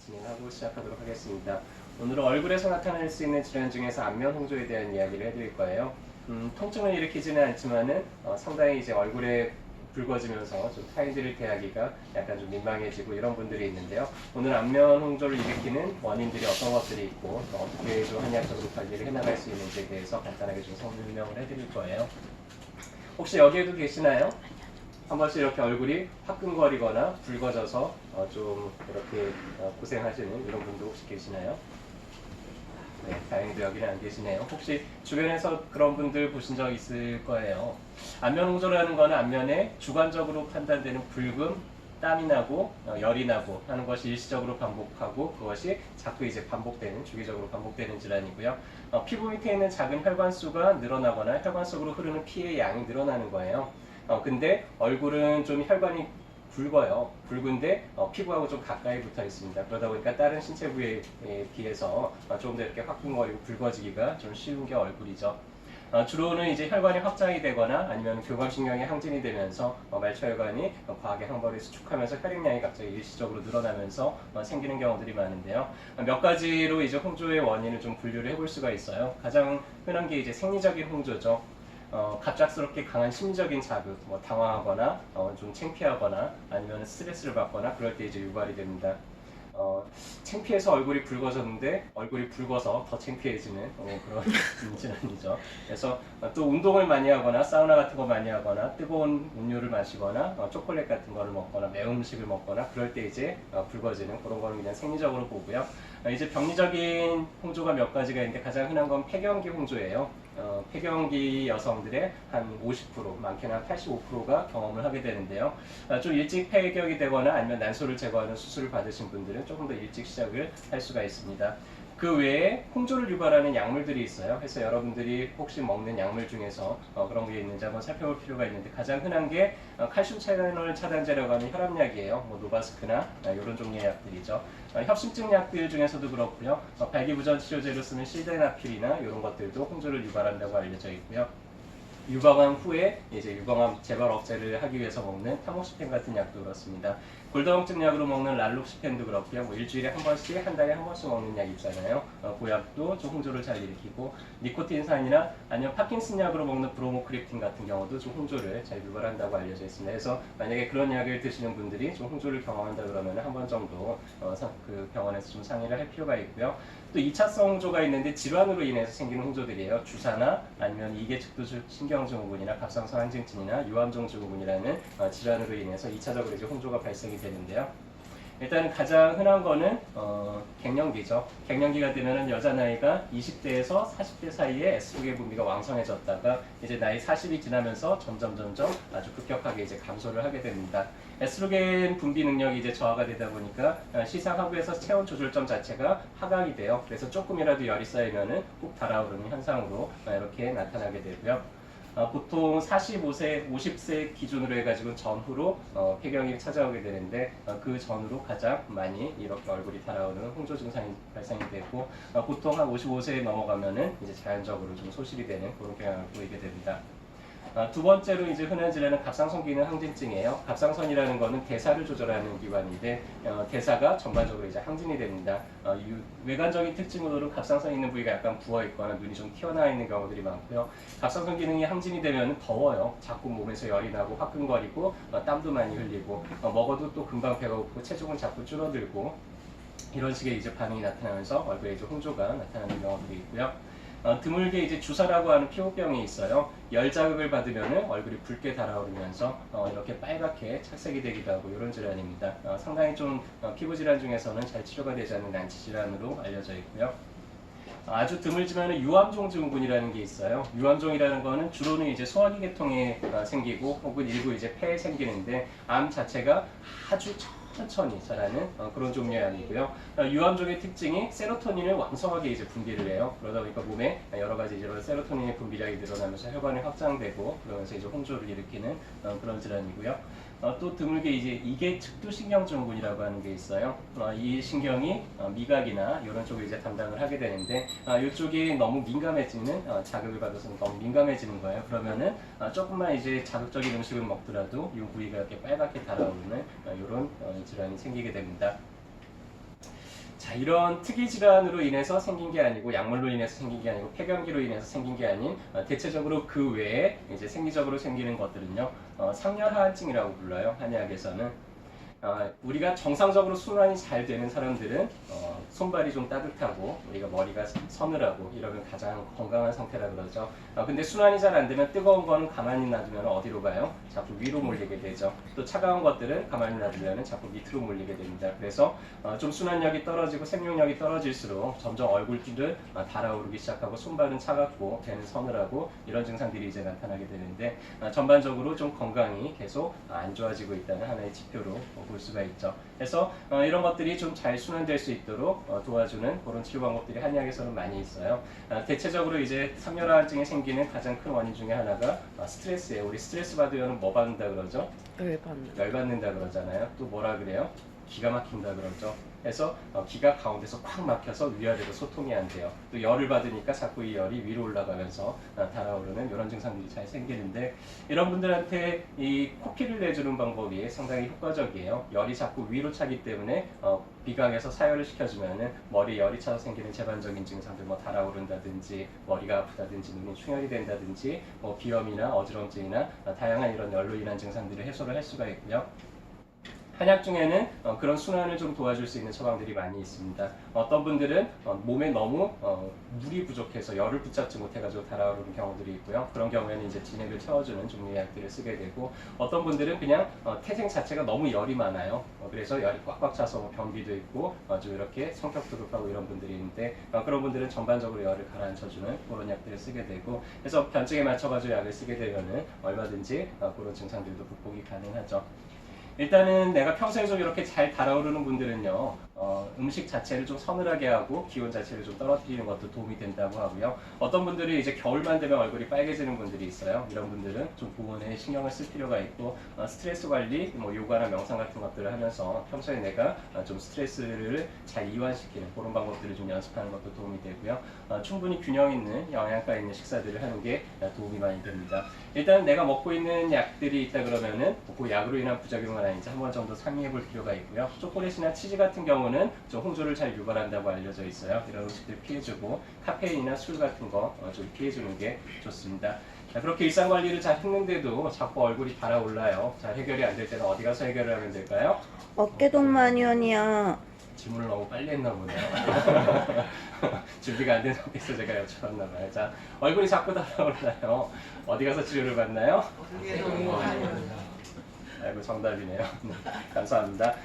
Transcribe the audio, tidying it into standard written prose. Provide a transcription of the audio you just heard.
진행하고 시작하도록 하겠습니다. 오늘은 얼굴에서 나타날 수 있는 질환 중에서 안면 홍조에 대한 이야기를 해드릴 거예요. 통증을 일으키지는 않지만은 상당히 이제 얼굴에 붉어지면서 좀 타인들을 대하기가 약간 좀 민망해지고 이런 분들이 있는데요. 오늘 안면 홍조를 일으키는 원인들이 어떤 것들이 있고 또 어떻게 좀 한의학적으로 관리를 해나갈 수 있는지에 대해서 간단하게 좀 설명을 해드릴 거예요. 혹시 여기에도 계시나요? 한 번씩 이렇게 얼굴이 화끈거리거나 붉어져서 좀 이렇게 고생하시는 이런 분들 혹시 계시나요? 네, 다행히도 여기는 안 계시네요. 혹시 주변에서 그런 분들 보신 적 있을 거예요. 안면 홍조라는 거는 안면에 주관적으로 판단되는 붉음, 땀이 나고 열이 나고 하는 것이 일시적으로 반복하고 그것이 자꾸 이제 반복되는 주기적으로 반복되는 질환이고요. 피부 밑에 있는 작은 혈관수가 늘어나거나 혈관 속으로 흐르는 피의 양이 늘어나는 거예요. 근데 얼굴은 좀 혈관이 붉어요. 붉은데 피부하고 좀 가까이 붙어 있습니다. 그러다 보니까 다른 신체 부위에 비해서 조금 더 이렇게 화끈거리고 붉어지기가 좀 쉬운 게 얼굴이죠. 주로는 이제 혈관이 확장이 되거나 아니면 교감신경이 항진이 되면서 말초혈관이 과하게 항벌을 수축하면서 혈액량이 갑자기 일시적으로 늘어나면서 생기는 경우들이 많은데요. 몇 가지로 이제 홍조의 원인을 좀 분류를 해볼 수가 있어요. 가장 흔한 게 이제 생리적인 홍조죠. 갑작스럽게 강한 심리적인 자극, 뭐 당황하거나 좀 창피하거나 아니면 스트레스를 받거나 그럴 때 이제 유발이 됩니다. 창피해서 얼굴이 붉어졌는데 얼굴이 붉어서 더 창피해지는 그런 질환이죠. 그래서 또 운동을 많이 하거나 사우나 같은 거 많이 하거나 뜨거운 음료를 마시거나 초콜릿 같은 거를 먹거나 매운 음식을 먹거나 그럴 때 이제 붉어지는 그런 거는 그냥 생리적으로 보고요. 이제 병리적인 홍조가 몇 가지가 있는데 가장 흔한 건 폐경기 홍조예요. 폐경기 여성들의 한 50%, 많게는 한 85%가 경험을 하게 되는데요. 좀 일찍 폐경이 되거나 아니면 난소를 제거하는 수술을 받으신 분들은 조금 더 일찍 시작을 할 수가 있습니다. 그 외에 홍조를 유발하는 약물들이 있어요. 그래서 여러분들이 혹시 먹는 약물 중에서 그런 게 있는지 한번 살펴볼 필요가 있는데 가장 흔한 게 칼슘 채널 차단제라고 하는 혈압약이에요. 뭐 노바스크나 이런 종류의 약들이죠. 협심증 약들 중에서도 그렇고요. 발기부전 치료제로 쓰는 실데나필이나 이런 것들도 홍조를 유발한다고 알려져 있고요. 유방암 후에 이제 유방암 재발 억제를 하기 위해서 먹는 타모시펜 같은 약도 그렇습니다. 골다공증 약으로 먹는 랄록시펜도 그렇고요. 뭐 일주일에 한 번씩, 한 달에 한 번씩 먹는 약 있잖아요. 그 약도 좀 홍조를 잘 일으키고 니코틴산이나 아니면 파킨슨 약으로 먹는 브로모크립틴 같은 경우도 좀 홍조를 잘 유발한다고 알려져 있습니다. 그래서 만약에 그런 약을 드시는 분들이 좀 홍조를 경험한다 그러면 한 번 정도 그 병원에서 좀 상의를 할 필요가 있고요. 또 2차성 홍조가 있는데 질환으로 인해서 생기는 홍조들이에요. 주사나 아니면 이계측도 신경증후군이나 갑상선 항진증이나 유암종 증후군이라는 질환으로 인해서 2차적으로 이제 홍조가 발생이 되는데요. 일단 가장 흔한 거는 갱년기죠. 갱년기가 되면은 여자 나이가 20대에서 40대 사이에 에스트로겐 분비가 왕성해졌다가 이제 나이 40이 지나면서 점점 아주 급격하게 이제 감소를 하게 됩니다. 에스트로겐 분비 능력이 이제 저하가 되다 보니까 시상 하부에서 체온 조절점 자체가 하강이 돼요. 그래서 조금이라도 열이 쌓이면은 훅 달아오르는 현상으로 이렇게 나타나게 되고요. 보통 45세, 50세 기준으로 해가지고 전후로 폐경이 찾아오게 되는데 그 전후로 가장 많이 이렇게 얼굴이 달아오르는 홍조 증상이 발생이 되고 보통 한 55세에 넘어가면은 이제 자연적으로 좀 소실이 되는 그런 경향을 보이게 됩니다. 두 번째로 이제 흔한 질환은 갑상선 기능 항진증이에요. 갑상선이라는 거는 대사를 조절하는 기관인데 대사가 전반적으로 이제 항진이 됩니다. 외관적인 특징으로는 갑상선 있는 부위가 약간 부어 있거나 눈이 좀 튀어나와 있는 경우들이 많고요. 갑상선 기능이 항진이 되면 더워요. 자꾸 몸에서 열이 나고 화끈거리고 땀도 많이 흘리고 먹어도 또 금방 배가 고프고 체중은 자꾸 줄어들고 이런 식의 이제 반응이 나타나면서 얼굴에 이제 홍조가 나타나는 경우들이 있고요. 드물게 이제 주사라고 하는 피부병이 있어요. 열 자극을 받으면 얼굴이 붉게 달아오르면서 이렇게 빨갛게 착색이 되기도 하고 이런 질환입니다. 상당히 좀 피부 질환 중에서는 잘 치료가 되지 않는 난치 질환으로 알려져 있고요. 아주 드물지만 유암종 증후군이라는 게 있어요. 유암종이라는 거는 주로는 이제 소화기 계통에 생기고 혹은 일부 이제 폐에 생기는데 암 자체가 아주 천천히 자라는 그런 종류의 암이고요. 유암종의 특징이 세로토닌을 왕성하게 이제 분비를 해요. 그러다 보니까 몸에 여러 가지 이런 세로토닌의 분비량이 늘어나면서 혈관이 확장되고 그러면서 이제 홍조를 일으키는 그런 질환이고요. 또 드물게 이제 이계측두신경증후군이라고 하는 게 있어요. 이 신경이 미각이나 이런 쪽을 이제 담당을 하게 되는데 이쪽이 너무 민감해지는 자극을 받아서 너무 민감해지는 거예요. 그러면은 조금만 이제 자극적인 음식을 먹더라도 이 부위가 이렇게 빨갛게 달아오르는 이런 질환이 생기게 됩니다. 자, 이런 특이 질환으로 인해서 생긴 게 아니고 약물로 인해서 생긴 게 아니고 폐경기로 인해서 생긴 게 아닌 대체적으로 그 외에 이제 생리적으로 생기는 것들은요, 상열하한증이라고 불러요. 한의학에서는. 우리가 정상적으로 순환이 잘 되는 사람들은 손발이 좀 따뜻하고 우리가 머리가 서늘하고 이러면 가장 건강한 상태라 그러죠. 근데 순환이 잘 안 되면 뜨거운 거는 가만히 놔두면 어디로 가요? 자꾸 위로 몰리게 되죠. 또 차가운 것들은 가만히 놔두면 자꾸 밑으로 몰리게 됩니다. 그래서 좀 순환력이 떨어지고 생명력이 떨어질수록 점점 얼굴들은 달아오르기 시작하고 손발은 차갑고 배는 서늘하고 이런 증상들이 이제 나타나게 되는데 전반적으로 좀 건강이 계속 안 좋아지고 있다는 하나의 지표로 볼 수가 있죠. 그래서 이런 것들이 좀 잘 순환될 수 있도록 도와주는 그런 치료 방법들이 한의학에서는 많이 있어요. 대체적으로 이제 상열화증이 생기는 가장 큰 원인 중에 하나가 스트레스예요. 우리 스트레스 받으면 뭐 받는다 그러죠? 열받는다 그러잖아요. 또 뭐라 그래요? 기가 막힌다 그러죠. 그래서 기가 가운데서 콱 막혀서 위아래로 소통이 안 돼요. 또 열을 받으니까 자꾸 이 열이 위로 올라가면서 달아오르는 이런 증상들이 잘 생기는데, 이런 분들한테 이 코피를 내주는 방법이 상당히 효과적이에요. 열이 자꾸 위로 차기 때문에 비강에서 사열을 시켜주면은 머리에 열이 차서 생기는 제반적인 증상들, 뭐 달아오른다든지 머리가 아프다든지 눈이 충혈이 된다든지 뭐 비염이나 어지럼증이나 다양한 이런 열로 인한 증상들을 해소를 할 수가 있고요. 한약 중에는 그런 순환을 좀 도와줄 수 있는 처방들이 많이 있습니다. 어떤 분들은 몸에 너무 물이 부족해서 열을 붙잡지 못해가지고 달아오르는 경우들이 있고요. 그런 경우에는 이제 진액을 채워주는 종류의 약들을 쓰게 되고, 어떤 분들은 그냥 태생 자체가 너무 열이 많아요. 그래서 열이 꽉꽉 차서 변비도 있고 좀 이렇게 성격도 급하고 이런 분들이 있는데, 그런 분들은 전반적으로 열을 가라앉혀주는 그런 약들을 쓰게 되고, 그래서 변증에 맞춰가지고 약을 쓰게 되면은 얼마든지 그런 증상들도 극복이 가능하죠. 일단은 내가 평소에 좀 이렇게 잘 달아오르는 분들은요, 음식 자체를 좀 서늘하게 하고 기온 자체를 좀 떨어뜨리는 것도 도움이 된다고 하고요. 어떤 분들은 이제 겨울만 되면 얼굴이 빨개지는 분들이 있어요. 이런 분들은 좀 보온에 신경을 쓸 필요가 있고, 스트레스 관리, 뭐 요가나 명상 같은 것들을 하면서 평소에 내가 좀 스트레스를 잘 이완시키는 그런 방법들을 좀 연습하는 것도 도움이 되고요. 충분히 균형 있는 영양가 있는 식사들을 하는 게 도움이 많이 됩니다. 일단 내가 먹고 있는 약들이 있다 그러면은 그 약으로 인한 부작용은 아닌지 한 번 정도 상의해 볼 필요가 있고요. 초콜릿이나 치즈 같은 경우는 좀 홍조를 잘 유발한다고 알려져 있어요. 이런 음식들 피해주고, 카페인이나 술 같은 거 좀 피해주는 게 좋습니다. 자, 그렇게 일상 관리를 잘 했는데도 자꾸 얼굴이 달아올라요. 잘 해결이 안 될 때는 어디 가서 해결을 하면 될까요? 어깨동마니언이야. 질문을 너무 빨리 했나 보네요. 준비가 안 된 상태에서 제가 여쭤봤나 봐요. 자, 얼굴이 자꾸 달아올라요. 어디 가서 치료를 받나요? 아이고, 정답이네요. 감사합니다.